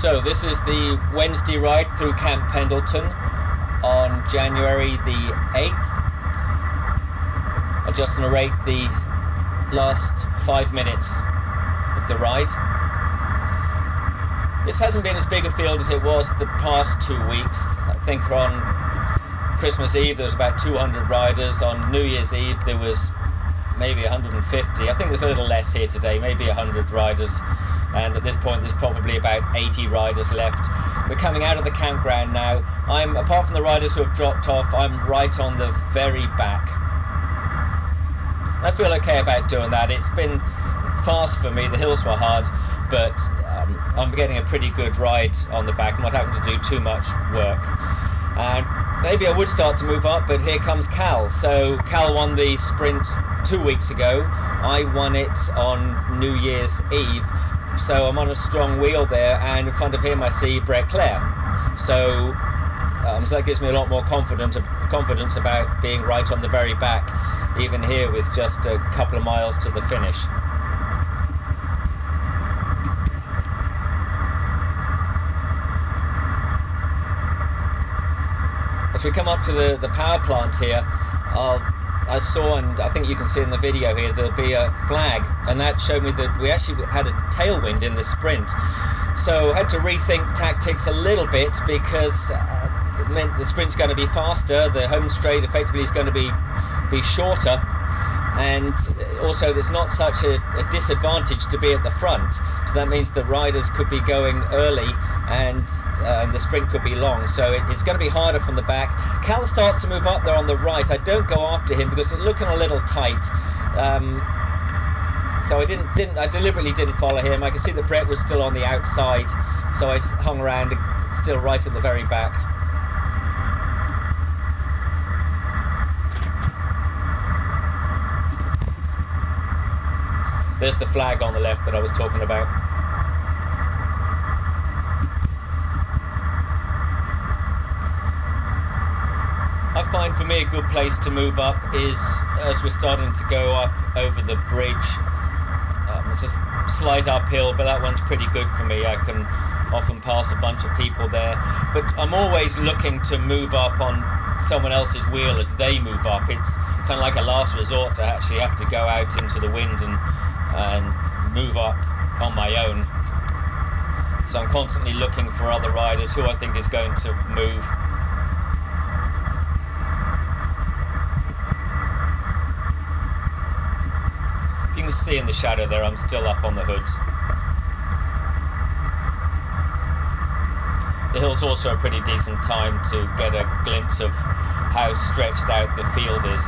So this is the Wednesday ride through Camp Pendleton on January the 8th. I'll just narrate the last 5 minutes of the ride. This hasn't been as big a field as it was the past 2 weeks. I think on Christmas Eve there was about 200 riders. On New Year's Eve there was maybe 150. I think there's a little less here today, maybe 100 riders. And at this point there's probably about 80 riders left. We're coming out of the campground now. Apart from the riders who have dropped off, I'm right on the very back. I feel okay about doing that. It's been fast for me, the hills were hard, but I'm getting a pretty good ride on the back. I'm not having to do too much work. And maybe I would start to move up, but here comes Cal. So Cal won the sprint 2 weeks ago. I won it on New Year's Eve. So I'm on a strong wheel there, and in front of him I see Brett Clare. So that gives me a lot more confidence about being right on the very back, even here with just a couple of miles to the finish. As we come up to the power plant here, I saw, and I think you can see in the video here, there'll be a flag, and that showed me that we actually had a tailwind in the sprint. So I had to rethink tactics a little bit, because it meant the sprint's going to be faster, the home straight effectively is going to be shorter, and also there's not such a disadvantage to be at the front. So that means the riders could be going early and the sprint could be long, so it's going to be harder from the back. Cal starts to move up there on the right. I don't go after him because it's looking a little tight, so I deliberately didn't follow him. I could see that Brett was still on the outside, so I hung around, still right at the very back. There's the flag on the left that I was talking about. I find for me a good place to move up is as we're starting to go up over the bridge. It's a slight uphill, but that one's pretty good for me. I can often pass a bunch of people there, but I'm always looking to move up on someone else's wheel as they move up. It's kind of like a last resort to actually have to go out into the wind and move up on my own. So I'm constantly looking for other riders who I think is going to move. You can see in the shadow there, I'm still up on the hoods. The hill's also a pretty decent time to get a glimpse of how stretched out the field is.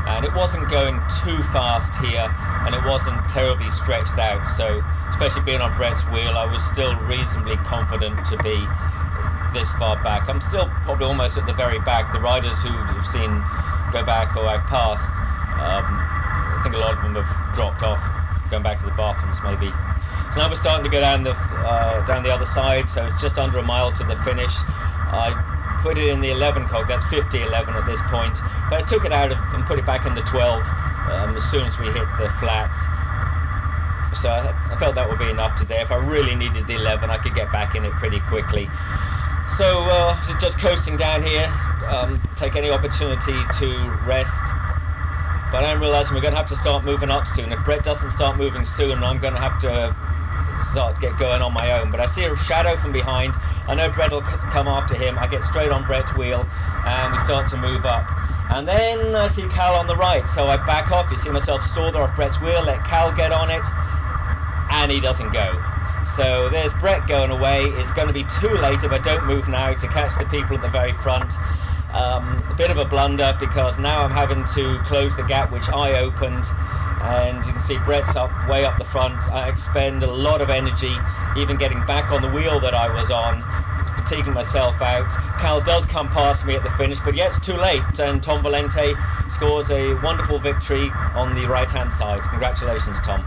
And it wasn't going too fast here, and it wasn't terribly stretched out, so especially being on Brett's wheel, I was still reasonably confident to be this far back. I'm still probably almost at the very back. The riders who you've seen go back or I've passed, I think a lot of them have dropped off, going back to the bathrooms maybe. So now we're starting to go down the other side, so it's just under a mile to the finish. I put it in the 11 cog, that's 50-11 at this point, but I took it out and put it back in the 12 as soon as we hit the flats. So I felt that would be enough today. If I really needed the 11, I could get back in it pretty quickly. So just coasting down here, take any opportunity to rest. But I'm realising we're going to have to start moving up soon. If Brett doesn't start moving soon, I'm going to have to get going on my own. But I see a shadow from behind. I know Brett will come after him. I get straight on Brett's wheel and we start to move up. And then I see Cal on the right, so I back off. You see myself stall there off Brett's wheel, let Cal get on it, and he doesn't go. So there's Brett going away. It's going to be too late if I don't move now to catch the people at the very front. A bit of a blunder, because now I'm having to close the gap which I opened, and you can see Brett's way up the front. I expend a lot of energy even getting back on the wheel that I was on, fatiguing myself out. Cal does come past me at the finish, but yet it's too late, and Tom Valente scores a wonderful victory on the right hand side. Congratulations, Tom.